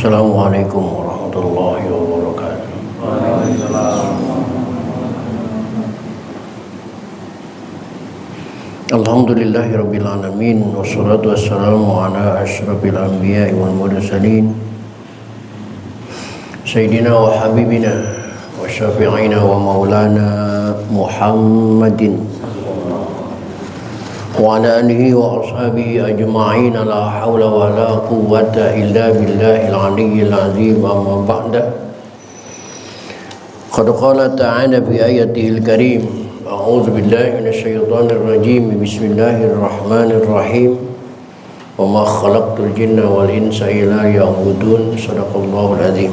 Assalamualaikum warahmatullahi wabarakatuh. Alhamdulillahirabbil alamin wassalatu wassalamu ala asyrafil anbiya'i wal mursalin sayyidina wa habibina wa syafi'ina wa maulana Muhammadin wa ala alihi wa ashabihi ajma'in. La hawla wa la quwwata illa billahil aliyyil azim. Amma ba'da. Qad qala ta'ala fi ayatihil karim, a'udzu billahi minasyaitonir rajim. Bismillahirrahmanirrahim. Wa ma khalaqtul jinna wal insa illa liya'budun. Shadaqallahul azim.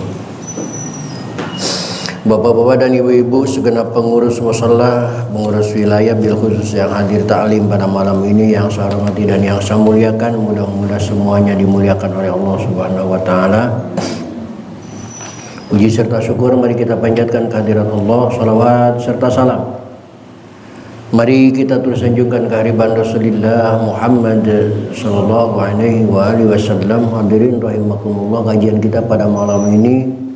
Bapak-bapak dan ibu-ibu, segenap pengurus mushola, pengurus wilayah bil khusus yang hadir taklim pada malam ini, yang saya hormati dan yang saya muliakan, mudah-mudahan semuanya dimuliakan oleh Allah Subhanahu wa taala. Puji serta syukur mari kita panjatkan kehadirat Allah, salawat serta salam. Mari kita terus sanjungkan kehadiran Rasulullah Muhammad sallallahu alaihi wasallam. Hadirin rahimakumullah, kajian kita pada malam ini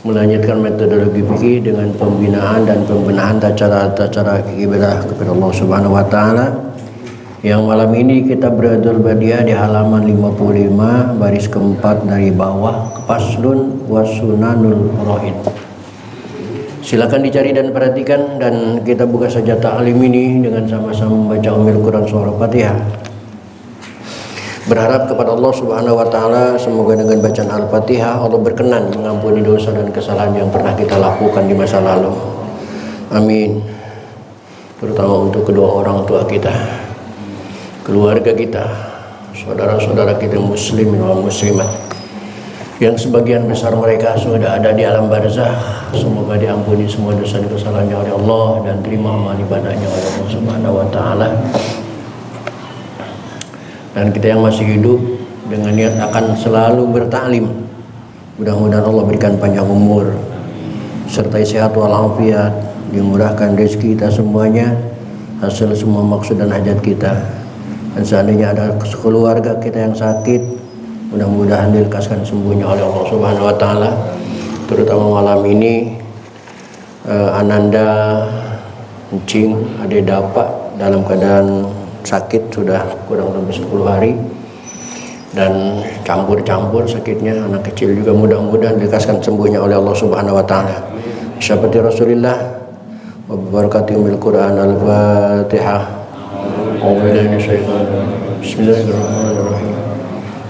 melanjutkan metodologi fikih dengan pembinaan dan pembenahan tata cara ibadah kepada Allah Subhanahu wa taala. Yang malam ini kita beradul badiah di halaman 55 baris keempat dari bawah, faslun wasunanul rohid. Silakan dicari dan perhatikan, dan kita buka saja ta'lim ini dengan sama-sama membaca Ummul Quran surah Fatihah. Berharap kepada Allah Subhanahu wa taala semoga dengan bacaan Al-Fatihah Allah berkenan mengampuni dosa dan kesalahan yang pernah kita lakukan di masa lalu. Amin. Terutama untuk kedua orang tua kita, keluarga kita, saudara-saudara kita muslim dan muslimat yang sebagian besar mereka sudah ada di alam barzakh. Semoga diampuni semua dosa dan kesalahannya oleh Allah dan terima amal ibadahnya oleh Allah Subhanahu wa taala. Dan kita yang masih hidup dengan niat akan selalu bertaklim, mudah-mudahan Allah berikan panjang umur serta sehat walafiat, dimurahkan rezeki kita semuanya, hasil semua maksud dan hajat kita. Dan seandainya ada keluarga kita yang sakit, mudah-mudahan dilekaskan sembuhnya oleh Allah Subhanahu wa taala. Terutama malam ini Ananda, Encing, Ade Dapa dalam keadaan sakit sudah kurang lebih 10 hari dan campur-campur sakitnya, anak kecil juga, mudah-mudahan dikasihkan sembuhnya oleh Allah Subhanahu wa taala. Syafati Rasulillah wa barakatuhul Quran. Al-Fatihah. Bismillahirrahmanirrahim.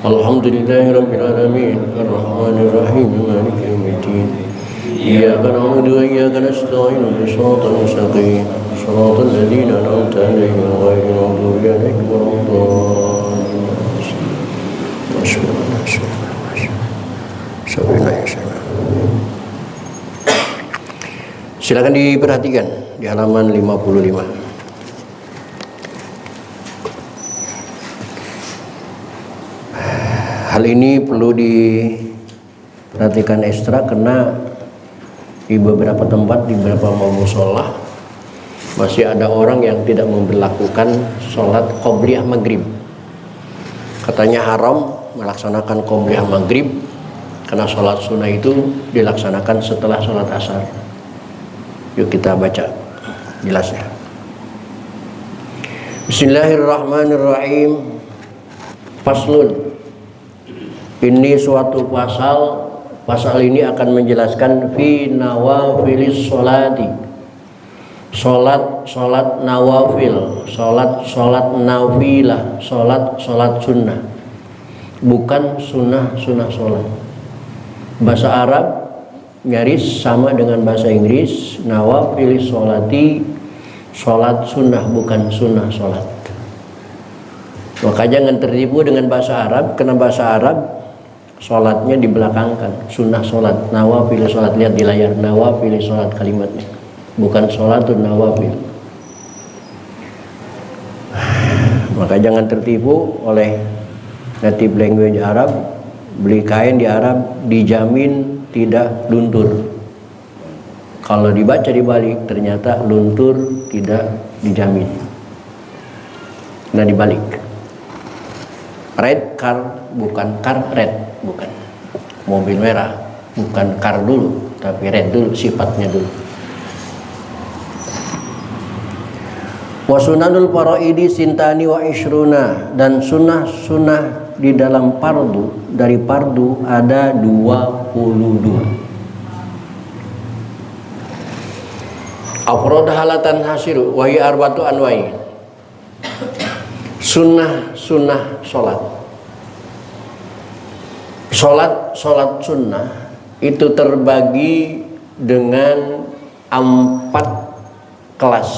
Alhamdulillahirabbil alamin arrahmanir rahim maliki yaumiddin. Iyyaka na'budu wa iyyaka nasta'in ihdinas mustaqim shiratal ladzina an'amta 'alaihim ghairil maghdubi 'alaihim waladdallin. Silakan diperhatikan di halaman 55. Hal ini perlu diperhatikan ekstra karena di beberapa tempat, di beberapa mushola masih ada orang yang tidak memberlakukan sholat qobliyah maghrib. Katanya haram melaksanakan qobliyah maghrib karena sholat sunnah itu dilaksanakan setelah sholat asar. Yuk kita baca jelasnya. Bismillahirrahmanirrahim. Faslun. Ini suatu pasal ini akan menjelaskan fi nawafilis sholati, sholat nawafil, sholat nafilah, sholat sunnah, bukan sunnah sholat. Bahasa Arab nyaris sama dengan bahasa Inggris. Nawafilis sholati, sholat sunnah, bukan sunnah sholat. Maka jangan tertipu dengan bahasa Arab, karena bahasa Arab sholatnya dibelakangkan, sunnah sholat, nawafil sholat. Lihat di layar, nawafil sholat kalimatnya, bukan sholatun nawafil. Maka jangan tertipu oleh native language Arab. Beli kain di Arab dijamin tidak luntur. Kalau dibaca dibalik ternyata luntur tidak dijamin. Nah dibalik. Red car bukan car red, bukan. mobil merah, bukan car dulu, tapi red dulu sifatnya dulu. Wa sunanul faraidi sintani wa ishruna, dan sunnah-sunnah di dalam fardu, dari fardu ada 22. Afrod halatan hasiru wa hiya arba'atu anwa'i. Sunnah salat. Salat sunnah itu terbagi dengan 4 kelas.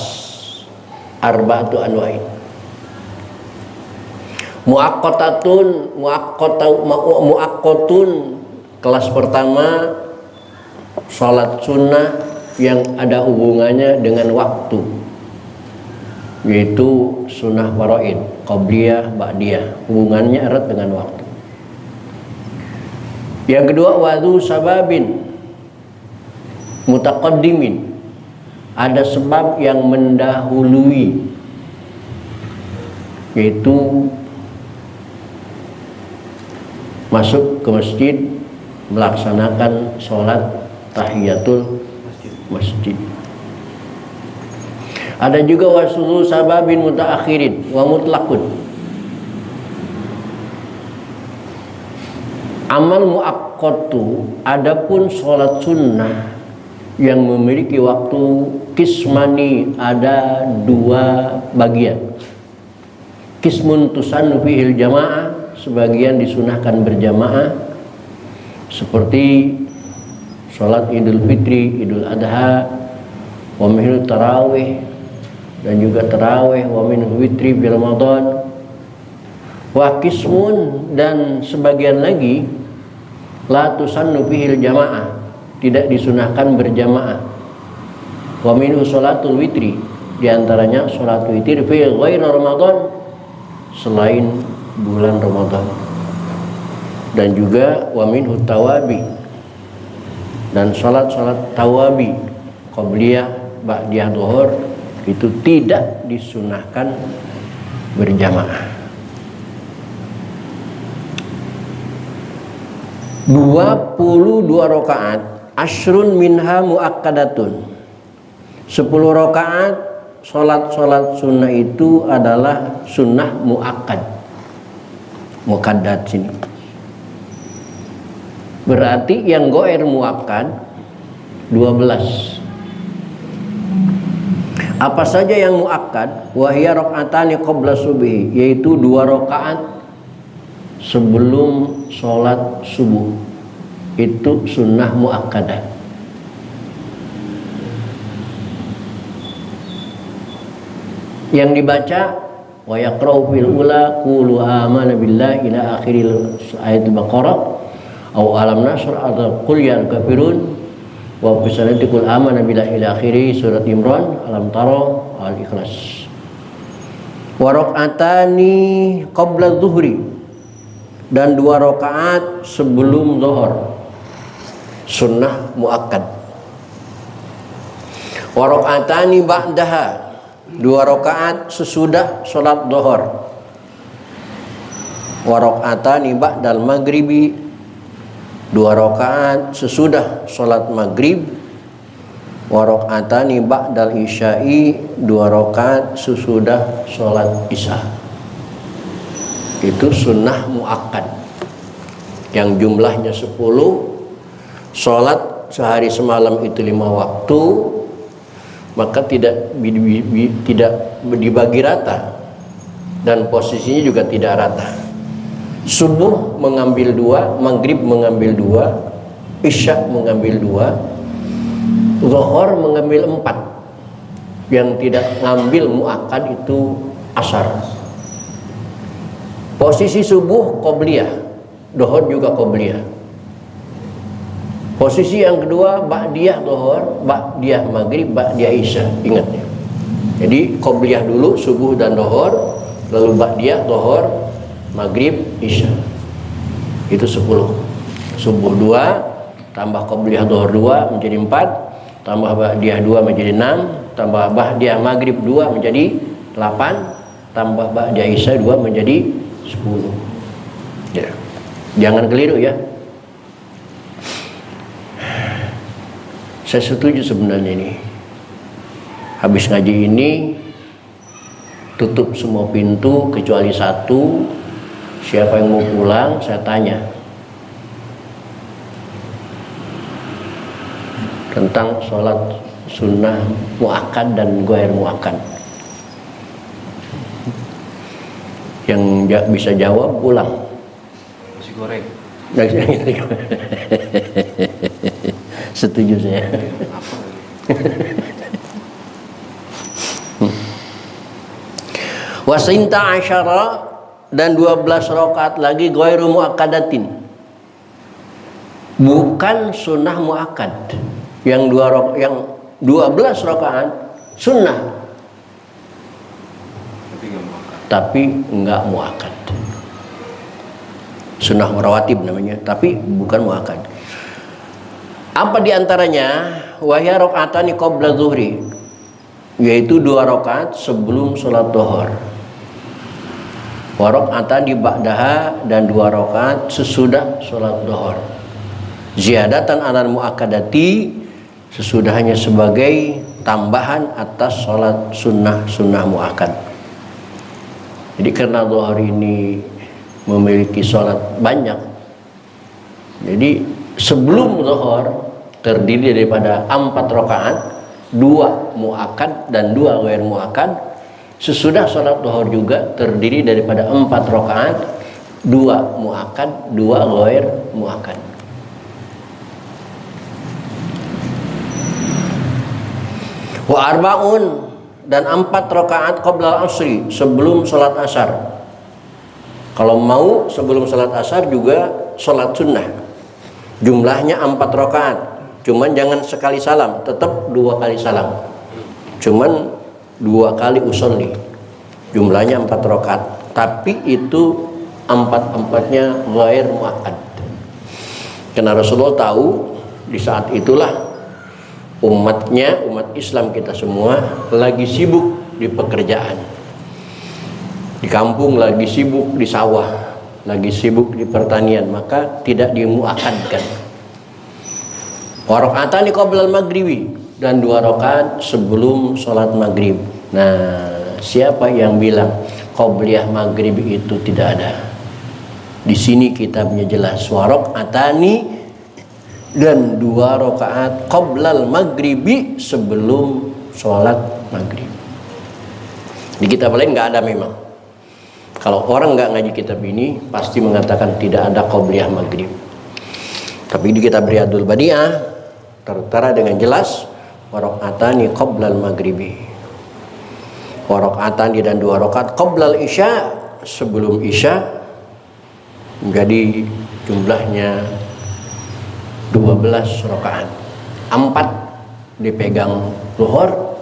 Arba'atu anwa'i. Muaqqatun, kelas pertama salat sunnah yang ada hubungannya dengan waktu, yaitu sunnah faraid, qabliyah, ba'diyah, hubungannya erat dengan waktu. Yang kedua, wadhu sababin mutaqaddimin, ada sebab yang mendahului, yaitu masuk ke masjid melaksanakan sholat tahiyatul masjid. Ada juga wasulu sababin mutaakhirin wa mutlaqun. Amal muaqqatu, adapun sholat sunnah yang memiliki waktu kismani, ada 2 bagian. Kismun tusannu fihil jamaah, sebagian disunahkan berjamaah, seperti sholat Idul Fitri, Idul Adha, wa minhu tarawih, dan juga tarawih, wa minhu witri di Ramadan. Wa kismun, dan sebagian lagi la tusannu fihil jamaah, tidak disunahkan berjamaah. Wa minhu sholatul witri, diantaranya sholat witir fi ghairi Ramadan, selain bulan Ramadan. Dan juga wa minhu tawabi, dan sholat tawabi, qabliyah, ba'diyah, dhuhur, itu tidak disunahkan berjamaah. 22 rakaat, ashrun minha muakkadatun. 10 rakaat sholat sunnah itu adalah sunnah muakkad. Muakkadat sini berarti yang goer muakkad 12. Apa saja yang muakkad? Wahya rakaatani qabla subhi, yaitu 2 rakaat sebelum sholat subuh, itu sunnah muakkadah. Yang dibaca wa yaqra'u fil ula qulu amana billahi ila akhiril ayat Baqarah, atau alam nasr, atau qul ya kafirun, wa bisanati qul amana billahi ila akhiri surat Imran, alam tara, al-ikhlas. Wa rak'atani qabla zuhri, dan 2 rakaat sebelum zuhur, sunnah muakkad. Wa rak'atani ba'daha, 2 rakaat sesudah sholat zuhur. Wa rak'atani ba'dal maghribi, 2 rakaat sesudah sholat maghrib. Wa rak'atani ba'dal isya'i, 2 rakaat sesudah sholat isya. Itu sunnah muakkad yang jumlahnya 10. Sholat sehari semalam itu 5 waktu, maka tidak dibagi rata, dan posisinya juga tidak rata. Subuh mengambil 2, maghrib mengambil 2, isya mengambil 2, zuhur mengambil 4. Yang tidak ngambil muakkad itu asar. Posisi subuh qobliyah, zuhur juga qobliyah. Posisi yang kedua ba'diyah zuhur, ba'diyah maghrib, ba'diyah isya. Ingat ya. Jadi qobliyah dulu subuh dan zuhur, lalu ba'diyah zuhur, maghrib, isya. Itu 10. Subuh 2 tambah qobliyah zuhur 2 menjadi 4, tambah ba'diyah 2 menjadi 6, tambah ba'diyah maghrib 2 menjadi 8, tambah ba'diyah isya 2 menjadi 10. Ya. Jangan keliru ya. Saya setuju sebenarnya ini. Habis ngaji ini tutup semua pintu kecuali satu. Siapa yang mau pulang saya tanya tentang sholat sunnah muakkad dan ghair muakkad. Yang bisa jawab pulang. Nasi goreng. Setuju saya. Wasinta asyara dan 12 rakaat lagi ghairu muakkadatin. Bukan sunnah muakkad. Yang 12 rakaat sunnah. Tapi enggak muakkad. Sunnah rawatib namanya, tapi bukan muakkad. Apa diantaranya? Wahya rakaatani qabla zuhri, yaitu 2 rakaat sebelum sholat zuhur. Wa rakaatani ba'daha, dan 2 rakaat sesudah sholat zuhur. Ziyadatan alal muakkadati, sesudahnya sebagai tambahan atas sholat sunnah muakkad. Jadi karena zuhur ini memiliki sholat banyak, jadi sebelum zuhur terdiri daripada 4 rakaat, 2 muakkad dan 2 ghair muakkad. Sesudah sholat zuhur juga terdiri daripada 4 rakaat, 2 muakkad, 2 ghair muakkad. Wa arba'un, dan 4 rakaat qabla asri, sebelum sholat asar. Kalau mau sebelum sholat asar juga sholat sunnah. Jumlahnya 4 rakaat. Cuman jangan sekali salam, tetap 2 kali salam. Cuman 2 kali usolli. Jumlahnya 4 rakaat. Tapi itu 4-4-nya ghair muakkad. Karena Rasulullah tahu di saat itulah umat Islam kita semua lagi sibuk di pekerjaan, di kampung lagi sibuk di sawah, lagi sibuk di pertanian, maka tidak dimuakkadkan. Wa rakaatani qabla al-maghribi, dan 2 rakaat sebelum sholat maghrib. Nah, siapa yang bilang qabliyah maghrib itu tidak ada? Di sini kitabnya jelas, wa rakaatani, dan 2 rakaat qoblal maghribi, sebelum sholat maghrib. Di kitab lain nggak ada memang. Kalau orang nggak ngaji kitab ini pasti mengatakan tidak ada qobliyah maghrib. Tapi di kitab Riyadul Badi'ah tertera dengan jelas wa rakaatani qoblal maghribi, wa rakaatani, dan 2 rakaat qoblal isya, sebelum isya. Jadi jumlahnya 12 rakaat. 4 dipegang zuhur,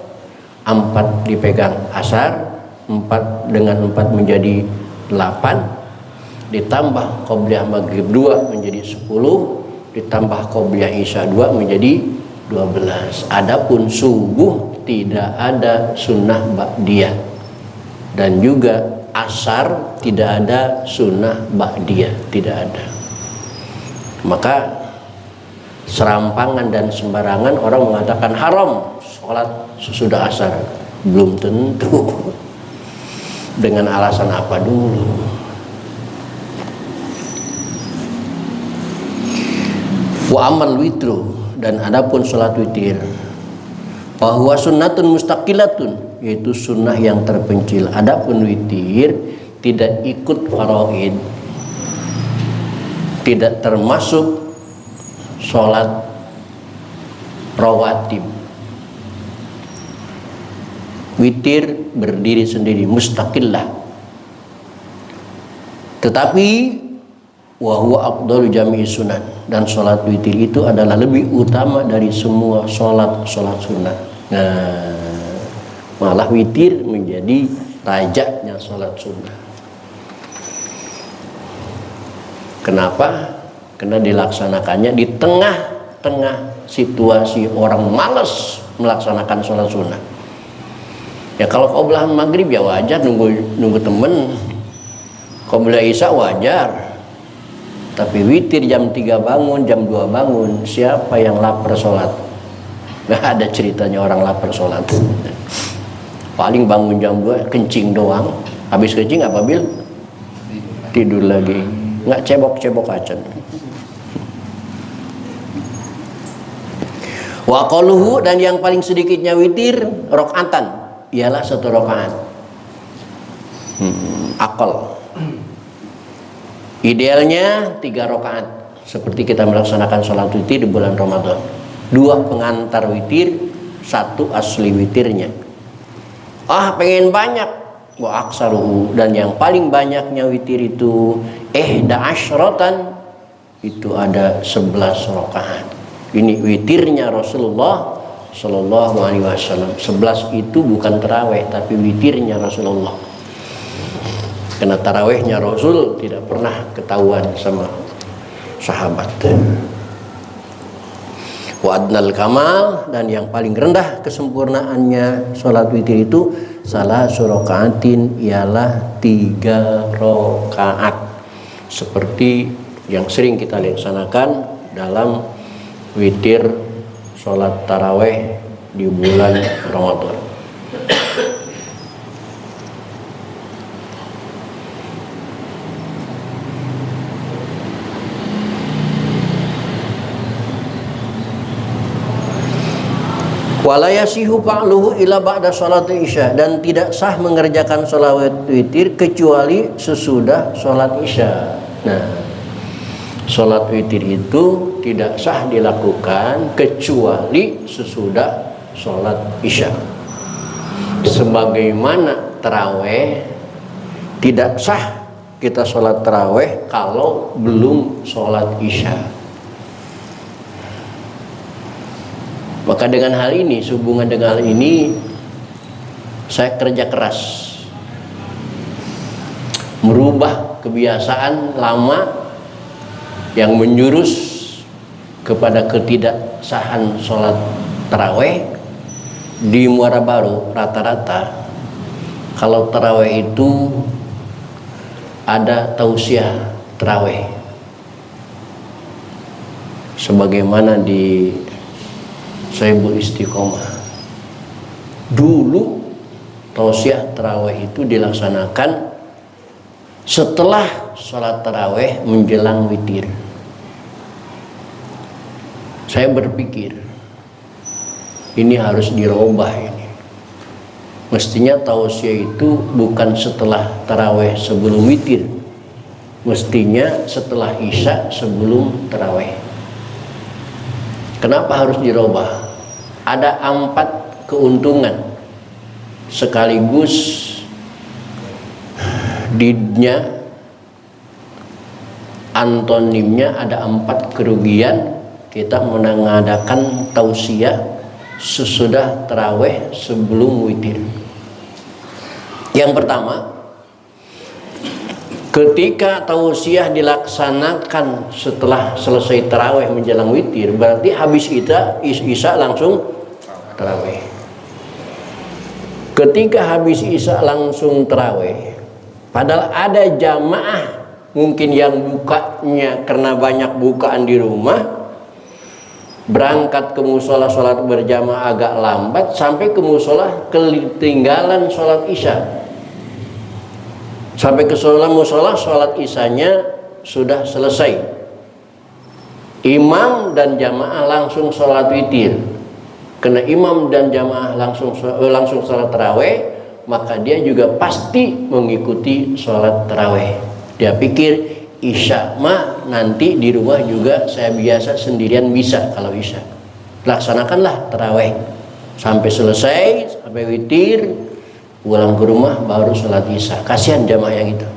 4 dipegang asar, 4 dengan 4 menjadi 8, ditambah qobliyah maghrib 2 menjadi 10, ditambah qobliyah isya 2 menjadi 12. Adapun subuh tidak ada sunnah ba'diyah, dan juga asar tidak ada sunnah ba'diyah, tidak ada. Maka serampangan dan sembarangan orang mengatakan haram sholat sesudah asar. Belum tentu. Dengan alasan apa dulu? Wa amal witru, dan adapun sholat witir, bahwa sunnatun mustaqilatun, yaitu sunnah yang terpencil. Adapun witir tidak ikut faraid, tidak termasuk sholat rawatib. Witir berdiri sendiri, mustaqillah. Tetapi wa huwa afdalu jami'i sunan, dan sholat witir itu adalah lebih utama dari semua sholat sunnah. Nah, malah witir menjadi rajanya sholat sunnah. Kenapa? Karena dilaksanakannya di tengah-tengah situasi orang malas melaksanakan sholat sunnah. Ya kalau qobliyah maghrib ya wajar, nunggu temen. Qobliyah isya wajar. Tapi witir jam 3 bangun, jam 2 bangun, siapa yang lapar sholat? Nggak ada ceritanya orang lapar sholat. Paling bangun jam 2 kencing doang. Habis kencing apa Bil? Tidur lagi. Nggak cebok-cebok acan. Wa qaluhu, dan yang paling sedikitnya witir rakaatan ialah 1 rakaat. Akal. Idealnya 3 rakaat seperti kita melaksanakan sholat witir di bulan Ramadan. 2 pengantar witir, 1 asli witirnya. Pengen banyak, wa aksaruhu, dan yang paling banyaknya witir itu 11 itu ada 11 rakaat. Ini witirnya Rasulullah Sallallahu Alaihi Wasallam. 11 itu bukan taraweh, tapi witirnya Rasulullah. Karena tarawehnya Rasul tidak pernah ketahuan sama sahabat. Wa adnal kamal, dan yang paling rendah kesempurnaannya sholat witir itu salah surokaatin ialah 3 rakaat, seperti yang sering kita laksanakan dalam witir sholat taraweh di bulan Ramadan. Wala yasihu fa'luhu illa ba'da sholat isya, dan tidak sah mengerjakan sholat witir kecuali sesudah sholat isya. Nah, sholat witir itu tidak sah dilakukan kecuali sesudah sholat isya. Sebagaimana taraweh tidak sah kita sholat taraweh kalau belum sholat isya. Maka dengan hal ini, sehubungan dengan hal ini, saya kerja keras merubah kebiasaan lama yang menjurus kepada ketidaksahan sholat taraweh. Di Muara Baru rata-rata kalau taraweh itu ada tausiah taraweh, sebagaimana di Saibul Istiqomah. Dulu tausiah taraweh itu dilaksanakan setelah sholat taraweh menjelang witir. Saya berpikir ini harus dirubah ini. Mestinya tausiah itu bukan setelah taraweh sebelum witir, mestinya setelah isya sebelum taraweh. Kenapa harus dirubah? Ada 4 keuntungan sekaligus didnya, antonimnya ada 4 kerugian kita mengadakan tausiah sesudah taraweh sebelum witir. Yang pertama, ketika tausiah dilaksanakan setelah selesai taraweh menjelang witir, berarti habis isya langsung taraweh. Ketika habis isya langsung taraweh, padahal ada jamaah mungkin yang bukanya karena banyak bukaan di rumah, berangkat ke musola sholat berjamaah agak lambat, sampai ke musola ketinggalan sholat isya. Sampai ke musola sholat isyanya sudah selesai, imam dan jamaah langsung sholat witir. Karena imam dan jamaah langsung sholat taraweh, maka dia juga pasti mengikuti sholat taraweh. Dia pikir isya mah nanti di rumah juga saya biasa sendirian bisa. Kalau isya laksanakanlah taraweh sampai selesai, sampai witir, pulang ke rumah baru sholat isya. Kasihan jamaah yang itu,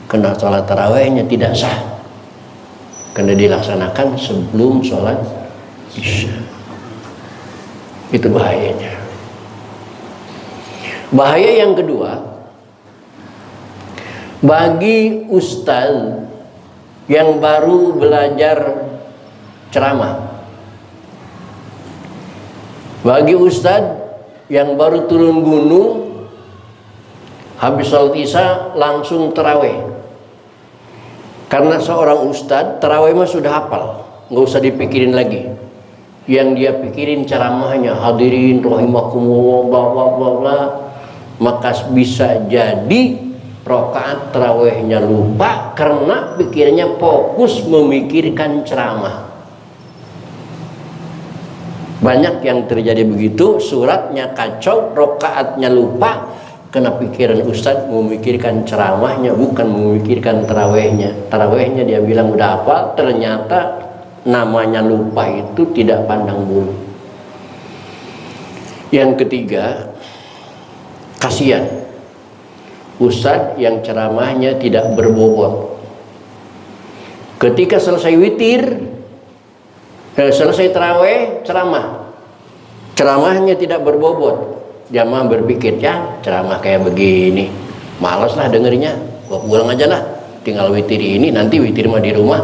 karena sholat tarawehnya tidak sah karena dilaksanakan sebelum sholat isya. Itu bahayanya. Bahaya yang kedua, bagi ustaz yang baru belajar ceramah, bagi ustaz yang baru turun gunung, habis sholat isya langsung taraweh. Karena seorang ustaz taraweh mah sudah hafal, nggak usah dipikirin lagi. yang dia pikirin ceramahnya, hadirin rahimakumullah bla bla bla bla, maka bisa jadi rakaat tarawihnya lupa karena pikirannya fokus memikirkan ceramah. Banyak yang terjadi begitu, suratnya kacau, rakaatnya lupa karena pikiran ustadz memikirkan ceramahnya, bukan memikirkan tarawihnya. Tarawihnya dia bilang udah hafal, ternyata namanya lupa itu tidak pandang bulu. Yang ketiga, kasihan ustadz yang ceramahnya tidak berbobot. Ketika selesai witir, selesai tarawih, ceramahnya tidak berbobot. Jamaah berpikir, ya ceramah kayak begini malas lah dengernya, gua pulang aja lah, tinggal witir ini, nanti witir mah di rumah.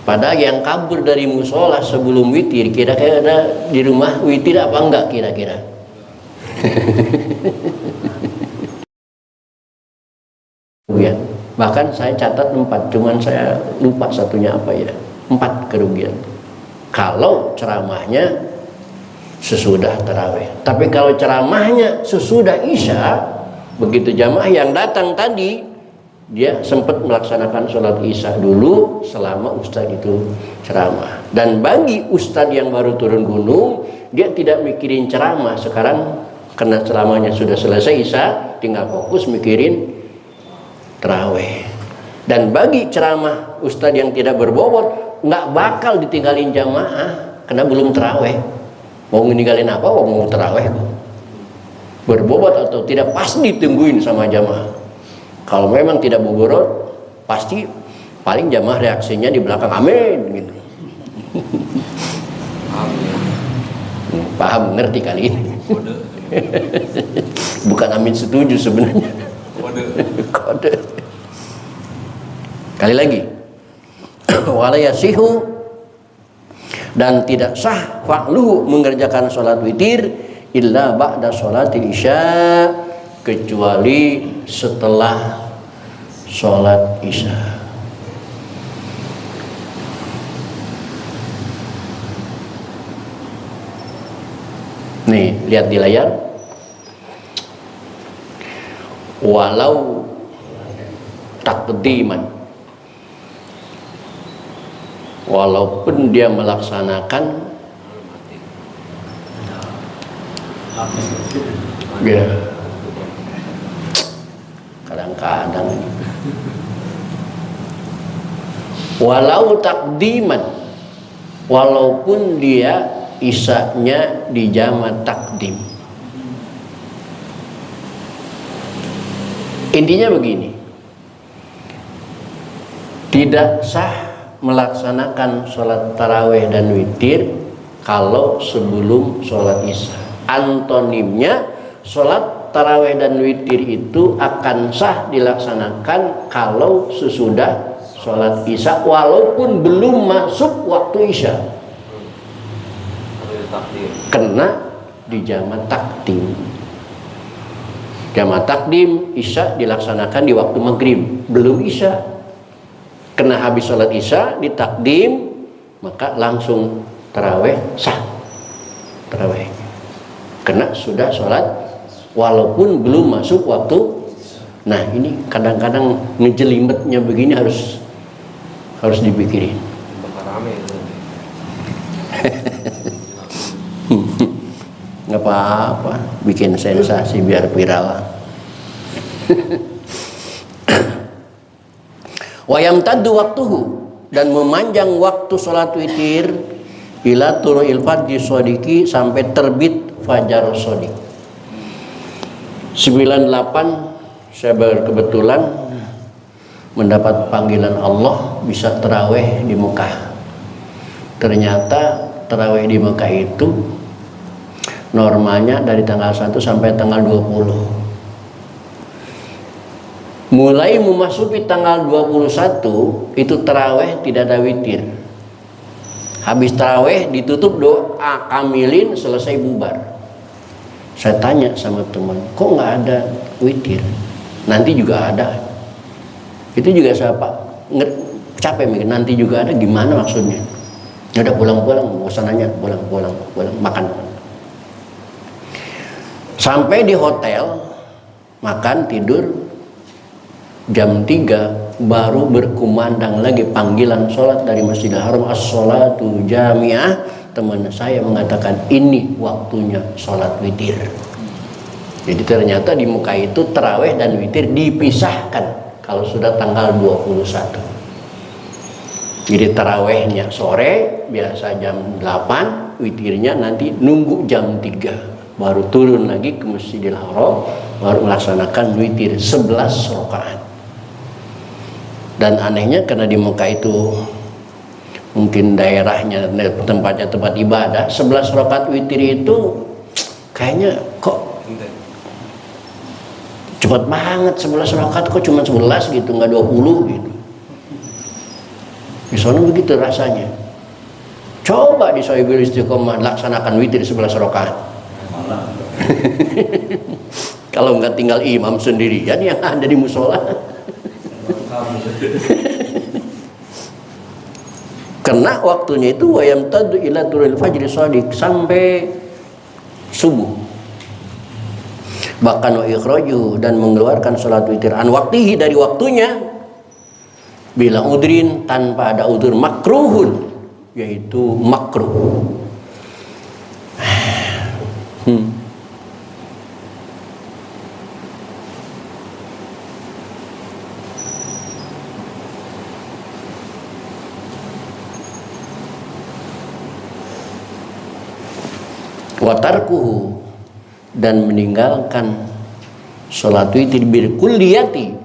Padahal yang kabur dari musola sebelum witir kira-kira ada di rumah witir apa enggak kira-kira? Ya, bahkan saya catat 4, cuman saya lupa satunya apa ya. 4 kerugian kalau ceramahnya sesudah tarawih. Tapi kalau ceramahnya sesudah isya, begitu jamaah yang datang tadi dia sempat melaksanakan sholat isya dulu selama ustadz itu ceramah. Dan bagi ustadz yang baru turun gunung, dia tidak mikirin ceramah sekarang karena ceramahnya sudah selesai isya, tinggal fokus mikirin tarawih. Dan bagi ceramah ustadz yang tidak berbobot, nggak bakal ditinggalin jamaah karena belum tarawih. Mau ninggalin apa? Mau tarawih. Berbobot atau tidak pasti ditungguin sama jamaah. Kalau memang tidak berbobot, pasti paling jamaah reaksinya di belakang amin gitu. Paham, ngerti kali ini. Bukan amin setuju sebenarnya. Kode. Kali lagi. Wala yasihu, dan tidak sah fa'luhu mengerjakan sholat witir illa ba'da sholat isya, kecuali setelah sholat isya. Nih, lihat di layar. Walau takdiman, walaupun dia melaksanakan ya, kadang-kadang walau takdiman, walaupun dia isya-nya di jama takdim. Intinya begini, tidak sah melaksanakan sholat tarawih dan witir kalau sebelum sholat isya. Antonimnya, sholat tarawih dan witir itu akan sah dilaksanakan kalau sesudah sholat isya, walaupun belum masuk waktu isya, kena di jama takdim. Jama takdim isya dilaksanakan di waktu maghrib, belum isya. Kena habis sholat isya ditakdim, maka langsung tarawih sah. Tarawih kena sudah sholat walaupun belum masuk waktu. Nah ini kadang-kadang ngejelimetnya begini harus dipikirin. Nggak apa-apa, bikin sensasi biar viral. Wayam taddu waktuhu, dan memanjang waktu sholat witir ila turu'il fajri shodiki, sampai terbit fajar shodik. 98 saya berkebetulan mendapat panggilan Allah bisa tarawih di Mekah. Ternyata tarawih di Mekah itu normalnya dari tanggal 1 sampai tanggal 20. Mulai memasuki tanggal 21 itu tarawih tidak ada witir. Habis tarawih ditutup doa kamilin, selesai bubar. Saya tanya sama teman, kok nggak ada witir? Nanti juga ada. Itu juga saya capek mikir, nanti juga ada, gimana maksudnya? Udah pulang-pulang, bosananya pulang makan. Sampai di hotel, makan, tidur, jam 3 baru berkumandang lagi panggilan sholat dari Masjidil Haram, as-sholatu jami'ah. Teman saya mengatakan ini waktunya sholat witir. Jadi ternyata di Mekah itu tarawih dan witir dipisahkan kalau sudah tanggal 21. Jadi tarawihnya sore biasa jam 8, witirnya nanti nunggu jam 3 baru turun lagi ke Masjidil Haram, baru melaksanakan witir 11 rakaat. Dan anehnya karena di Mekah itu mungkin daerahnya tempatnya tempat ibadah, 11 rakaat witir itu kayaknya kok cepat banget. 11 rakaat kok cuma 11 gitu, nggak 20 gitu. Di sana begitu rasanya. Coba di Sohibul Istiqomah laksanakan witir 11 rakaat. Kalau nggak tinggal imam sendirian yang ada di musola. Karena waktunya itu wayam tadu ila turil fajri shadiq, sampai subuh. Bahkan wa ikhraju, dan mengeluarkan salat witir an waktihi, dari waktunya, bila udrin, tanpa ada udur, makruhun, yaitu makruh. Watarkuhu, dan meninggalkan sholat witir bil kulliyati,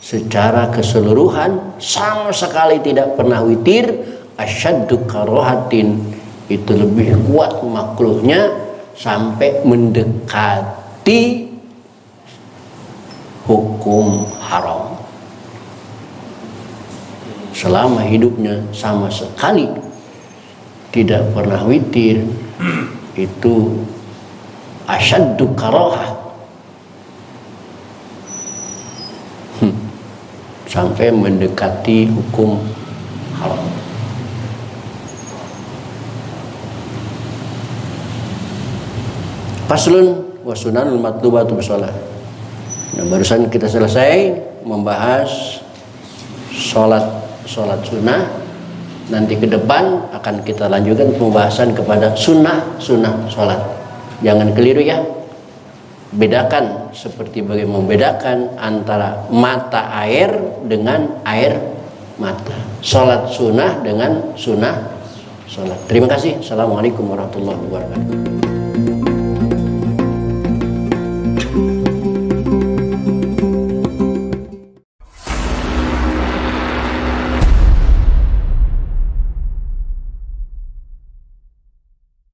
secara keseluruhan, sama sekali tidak pernah witir, asyaddu karohatin, itu lebih kuat makruhnya sampai mendekati hukum haram. Selama hidupnya sama sekali tidak pernah witir, itu asyaddu karohah, sampai mendekati hukum haram. Faslun wa sunanul matlubatu bisalah. Nah, barusan kita selesai membahas sholat sunnah. Nanti ke depan akan kita lanjutkan pembahasan kepada sunnah sholat. Jangan keliru ya. Bedakan seperti bagaimana membedakan antara mata air dengan air mata. Sholat sunnah dengan sunnah sholat. Terima kasih. Assalamualaikum warahmatullahi wabarakatuh.